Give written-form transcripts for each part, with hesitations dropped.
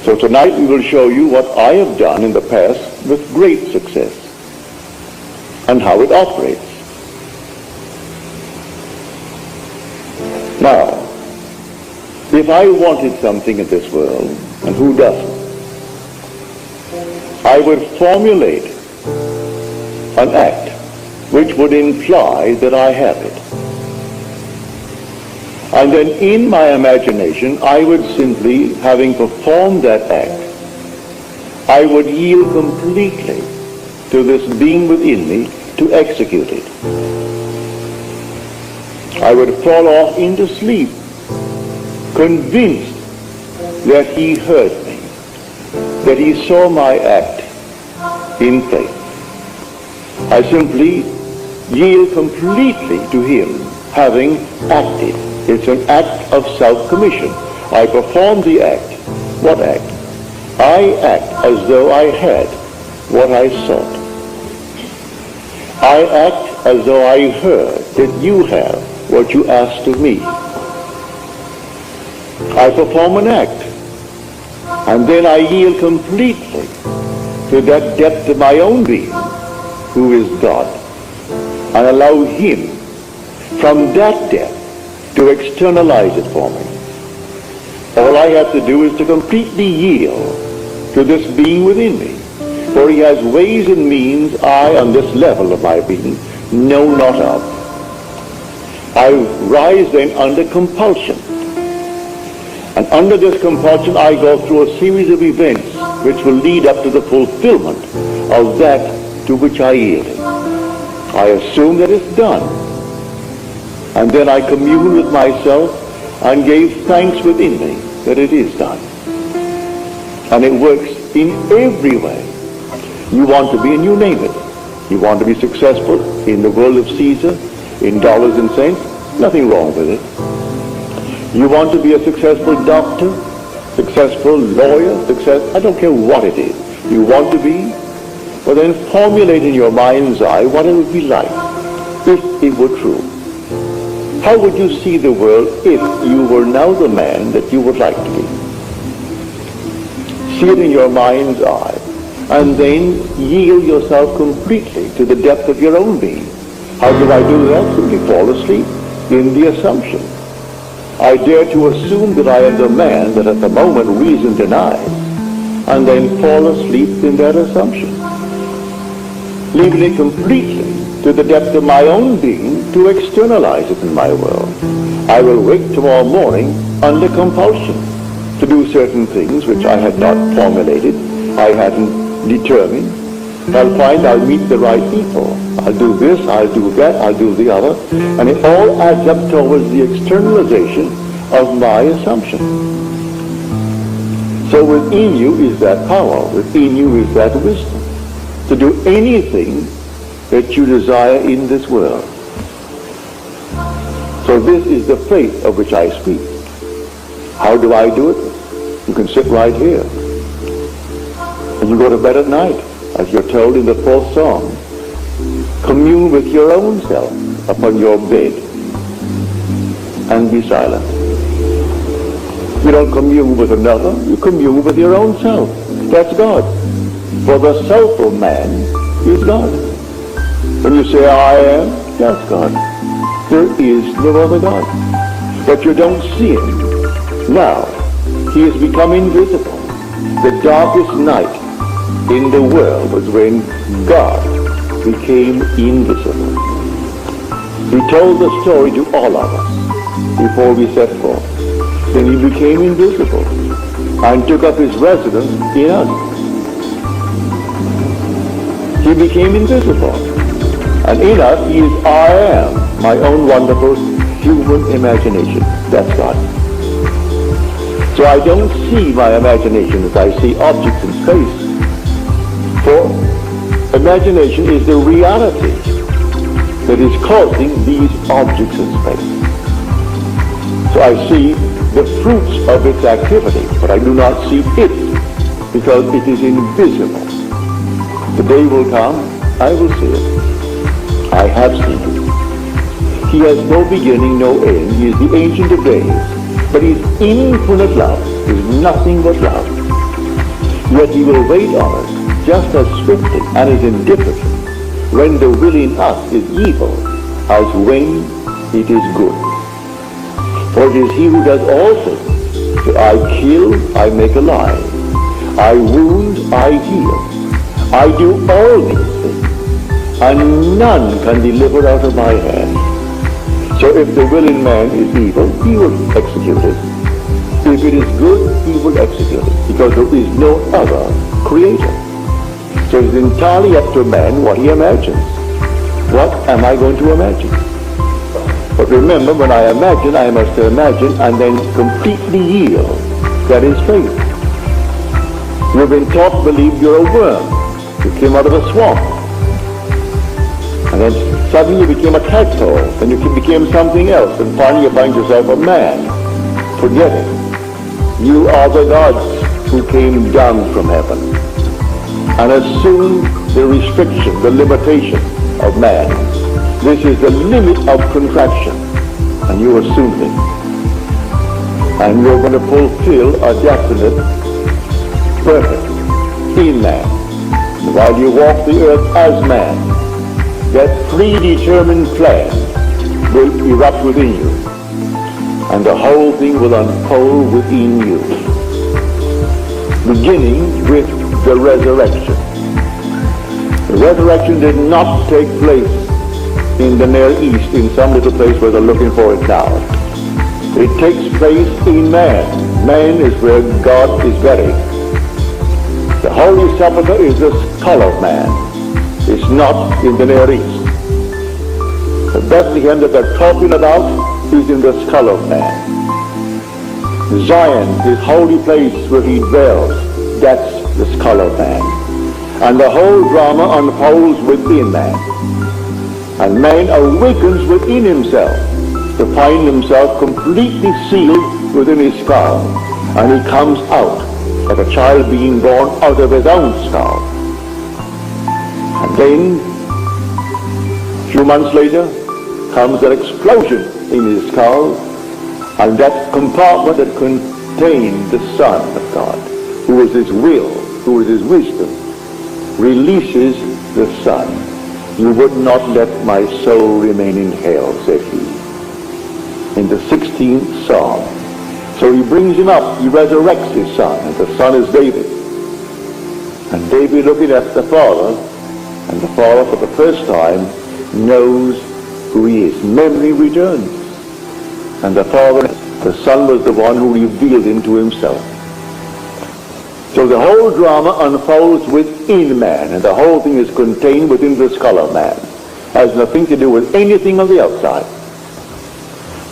So tonight we will show you what I have done in the past with great success and how it operates. Now, if I wanted something in this world, and who doesn't, I would formulate an act which would imply that I have it. And then in my imagination, I would simply, having performed that act, I would yield completely to this being within me to execute it. I would fall off into sleep, convinced that he heard me, that he saw my act in faith. I simply yield completely to him, having acted. It's an act of self-commission. I perform the act. What act? I act as though I had what I sought. I act as though I heard that you have what you asked of me. I perform an act, and then I yield completely to that depth of my own being, who is God, and allow him from that depth to externalize it for me. All I have to do is to completely yield to this being within me, for he has ways and means I, on this level of my being, know not of. I rise then under compulsion. And under this compulsion, I go through a series of events which will lead up to the fulfillment of that to which I yielded. I assume that it's done. And then I commune with myself and gave thanks within me that it is done. And it works in every way. You want to be, and you name it. You want to be successful in the world of Caesar, in dollars and cents, nothing wrong with it. You want to be a successful doctor, successful lawyer, I don't care what it is. You want to be, well then formulate in your mind's eye what it would be like if it were true. How would you see the world if you were now the man that you would like to be? See it in your mind's eye, and then yield yourself completely to the depth of your own being. How do I do that? Simply fall asleep in the assumption. I dare to assume that I am the man that at the moment reason denies, and then fall asleep in that assumption, leaving it completely to the depth of my own being to externalize it in my world. I will wake tomorrow morning under compulsion to do certain things which I had not formulated, I hadn't determined. I'll find I'll meet the right people. I'll do this, I'll do that, I'll do the other. And it all adds up towards the externalization of my assumption. So within you is that power, within you is that wisdom to do anything that you desire in this world. So this is the faith of which I speak. How do I do it? You can sit right here. And you go to bed at night, as you're told in the 4th Psalm. Commune with your own self upon your bed and be silent. You don't commune with another, you commune with your own self. That's God. For the self of man is God. When you say, I am, that's God. There is no other God. But you don't see him. Now, he has become invisible. The darkest night in the world was when God became invisible. He told the story to all of us before we set forth. Then he became invisible and took up his residence in us. He became invisible. And in us, he is I am, my own wonderful human imagination. That's God. So I don't see my imagination as I see objects in space. For imagination is the reality that is causing these objects in space. So I see the fruits of its activity, but I do not see it because it is invisible. The day will come, I will see it. I have seen it. He has no beginning, no end. He is the Ancient of Days. But his infinite love is nothing but love. Yet he will wait on us just as swiftly and as indifferently when the will in us is evil as when it is good. For it is he who does all things. So I kill, I make alive. I wound, I heal. I do all these things, and none can deliver out of my hand. So if the will in man is evil, he will execute it. If it is good, he will execute it, because there is no other creator. So it's entirely up to man what he imagines. What am I going to imagine? But remember, when I imagine, I must imagine and then completely yield. That is faith. You've been taught to believe you're a worm. You came out of a swamp. And then suddenly you became a tadpole. Then you became something else. And finally you find yourself a man. Forget it. You are the gods who came down from heaven and assumed the restriction, the limitation of man. This is the limit of contraction. And you assumed it. And you're going to fulfill a definite purpose in man. While you walk the earth as man, that predetermined plan will erupt within you, and the whole thing will unfold within you, beginning with the resurrection. The resurrection did not take place in the Near East, in some little place where they're looking for it now. It takes place in man. Man is where God is buried. The Holy Sepulchre is the skull of man. It's not in the Near East. The Bethlehem that they're talking about is in the skull of man. Zion, his holy place where he dwells, that's the skull of man. And the whole drama unfolds within man. And man awakens within himself to find himself completely sealed within his skull. And he comes out like a child being born out of his own skull. And then, a few months later, comes an explosion in his skull, and that compartment that contained the Son of God, who is his will, who is his wisdom, releases the Son. You would not let my soul remain in hell, said he, in the 16th Psalm. So he brings him up, he resurrects his son, and the son is David. And David looking at the Father, and the Father for the first time knows who he is. Memory returns. And the Father, the Son was the one who revealed him to himself. So the whole drama unfolds within man, and the whole thing is contained within the skull of man. Has nothing to do with anything on the outside.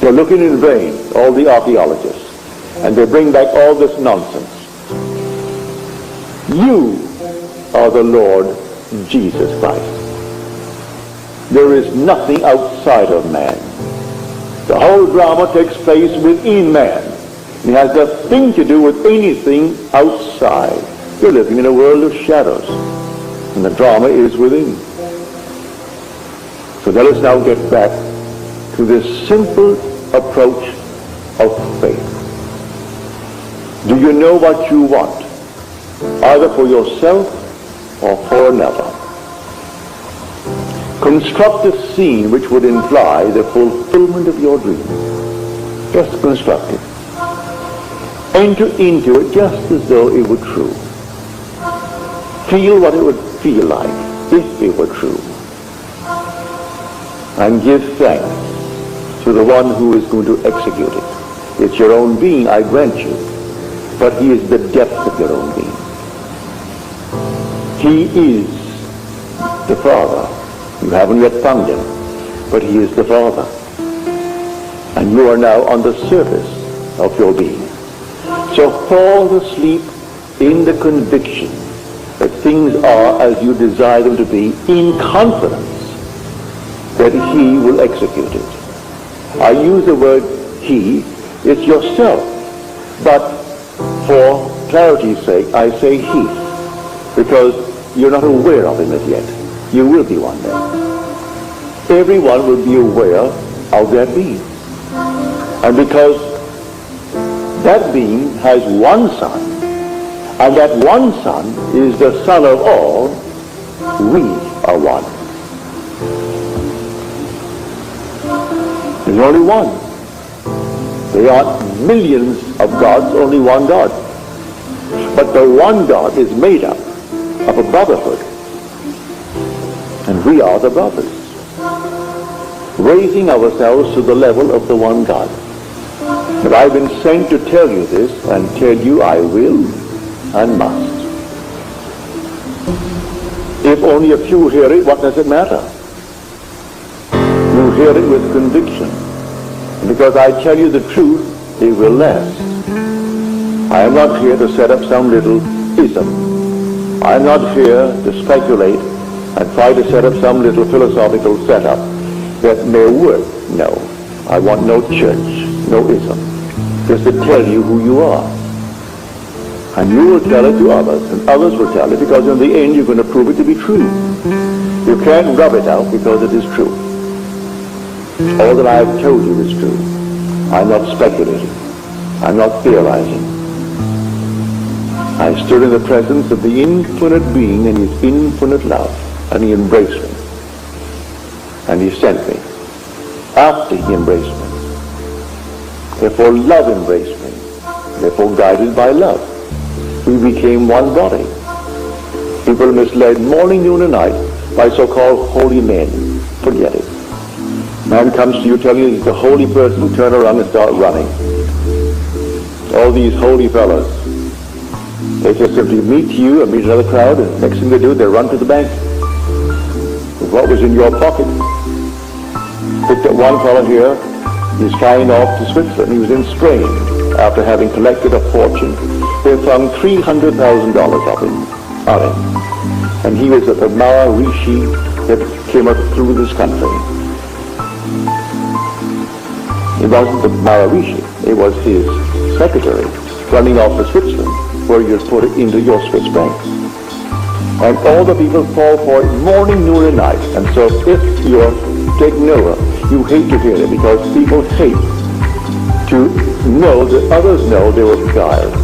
They're looking in vain, all the archaeologists. And they bring back all this nonsense. You are the Lord Jesus Christ. There is nothing outside of man. The whole drama takes place within man. It has nothing to do with anything outside. You're living in a world of shadows, and the drama is within. So let us now get back to this simple approach of faith. Do you know what you want, either for yourself or for another? Construct a scene which would imply the fulfillment of your dream. Just construct it. Enter into it just as though it were true. Feel what it would feel like if it were true. And give thanks to the one who is going to execute it. It's your own being, I grant you. But he is the depth of your own being. He is the Father. You haven't yet found him, but he is the Father. And you are now on the surface of your being. So fall asleep in the conviction that things are as you desire them to be, in confidence that he will execute it. I use the word he, it's yourself. But for clarity's sake, I say he, because you're not aware of him as yet. You will be one day. Everyone will be aware of that being. And because that being has one son, and that one Son is the Son of all, we are one. There's only one. There aren't millions of gods, only one God. But the one God is made up of a brotherhood. And we are the brothers, raising ourselves to the level of the one God. But I've been sent to tell you this, and tell you I will and must. If only a few hear it, what does it matter? You hear it with conviction. And because I tell you the truth, it will last. I am not here to set up some little ism. I am not here to speculate and try to set up some little philosophical setup that may work. No. I want no church, no ism. Just to tell you who you are. And you will tell it to others, and others will tell it, because in the end you're going to prove it to be true. You can't rub it out because it is true. All that I have told you is true. I'm not speculating. I'm not theorizing. I stood in the presence of the infinite being and his infinite love, and he embraced me. And he sent me after he embraced me. Therefore love embraced me. Therefore guided by love, we became one body. People misled morning, noon, and night by so-called holy men. Forget it. Man comes to you telling you he's a holy person, you turn around and start running. All these holy fellows, they just simply meet you and meet another crowd, and next thing they do, they run to the bank with what was in your pocket. Picked up one fellow here, he's flying off to Switzerland. He was in Spain after having collected a fortune. They found $300,000 of him on him. And he was at the Maharishi that came up through this country. It wasn't the Maharishi, it was his secretary running off to Switzerland, where you'd put it into your Swiss bank. And all the people fall for it morning, noon, and night. And so if you're taking over, you hate to hear it, because people hate to know that others know they were beguiled.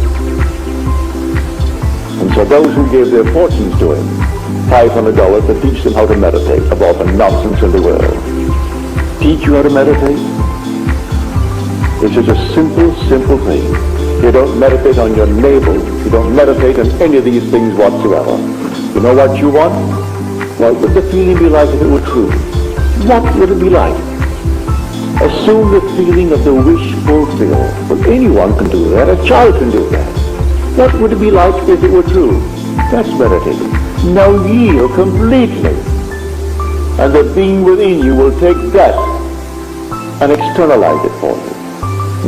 And so those who gave their fortunes to him, $500 to teach them how to meditate of all the nonsense in the world. Teach you how to meditate? It's just a simple, simple thing. You don't meditate on your navel. You don't meditate on any of these things whatsoever. You know what you want? What would the feeling be like if it were true? What would it be like? Assume the feeling of the wish fulfilled. Well, anyone can do that. A child can do that. What would it be like if it were true? That's meditating. Now yield completely. And the being within you will take that and externalize it for you.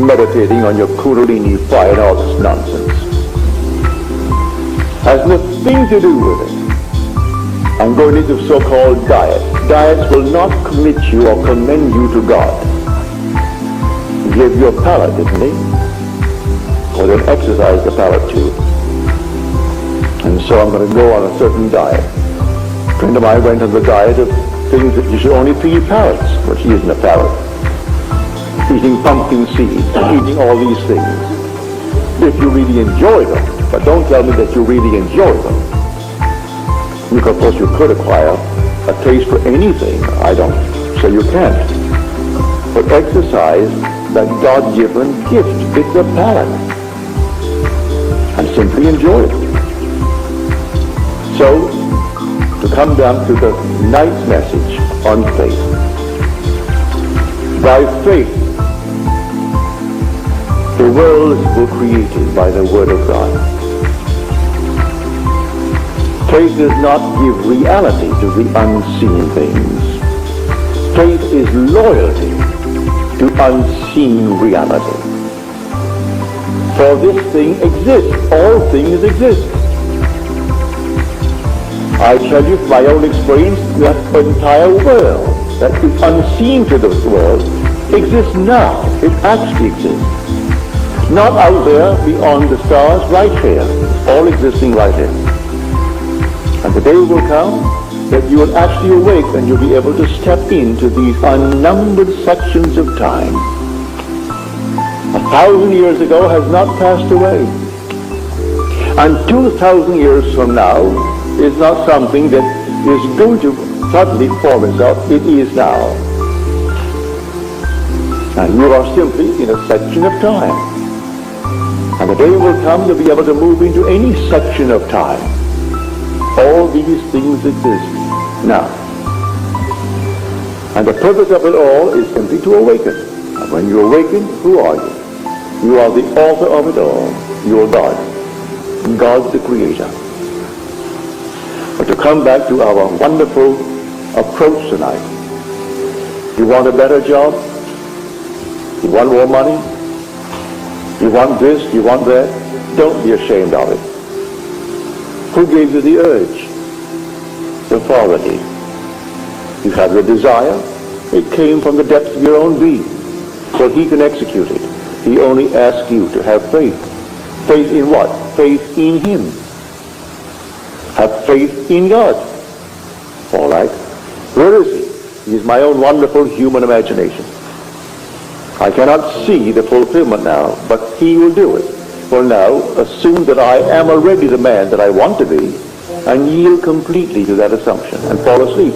Meditating on your Kundalini fire and all this nonsense. Has nothing to do with it. I'm going into so-called diet. Diets will not commit you or commend you to God. He gave you a palate, didn't he? Well, then exercise the palate too. And so I'm going to go on a certain diet. A friend of mine went on the diet of things that you should only feed parrots, but he isn't a parrot. Eating pumpkin seeds, eating all these things. If you really enjoy them, but don't tell me that you really enjoy them. Because of course you could acquire a taste for anything. I don't say you can't. But exercise that God-given gift. It's a palate. And simply enjoy it. So, to come down to the ninth message on faith. By faith, the worlds were created by the Word of God. Faith does not give reality to the unseen things. Faith is loyalty to unseen reality. For this thing exists. All things exist. I tell you from my own experience, the entire world that is unseen to the world exists now. It actually exists. Not out there beyond the stars, right here. All existing right here. And the day will come that you will actually awake and you'll be able to step into these unnumbered sections of time. 1,000 years ago has not passed away. And 2,000 years from now is not something that is going to suddenly form itself. It is now. And you are simply in a section of time. And the day will come you'll be able to move into any section of time. All these things exist now. And the purpose of it all is simply to awaken. And when you awaken, who are you? You are the author of it all. You are God. God the Creator. But to come back to our wonderful approach tonight, you want a better job? You want more money? You want this? You want that? Don't be ashamed of it. Who gave you the urge? The Father did. You have the desire. It came from the depths of your own being. So he can execute it. He only asks you to have faith. Faith in what? Faith in him. Have faith in God. All right. Where is he? He is my own wonderful human imagination. I cannot see the fulfillment now, but he will do it. For now, assume that I am already the man that I want to be, and yield completely to that assumption and fall asleep.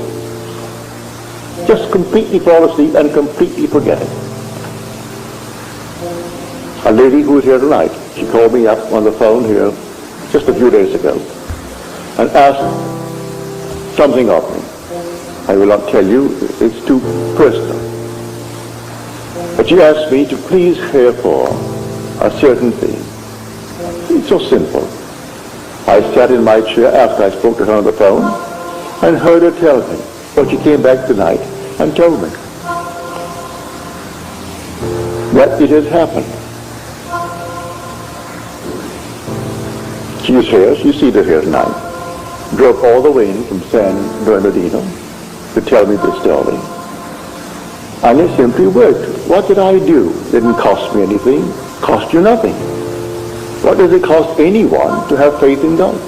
Just completely fall asleep and completely forget it. A lady who is here tonight, she called me up on the phone here just a few days ago and asked something of me. I will not tell you, it's too personal. But she asked me to please care for a certain thing. It's so simple. I sat in my chair after I spoke to her on the phone and heard her tell me. But she came back tonight and told me that it has happened. She is here. You see her here tonight. Drove all the way in from San Bernardino to tell me this story. And it simply worked. What did I do? Didn't cost me anything. Cost you nothing. What does it cost anyone to have faith in God?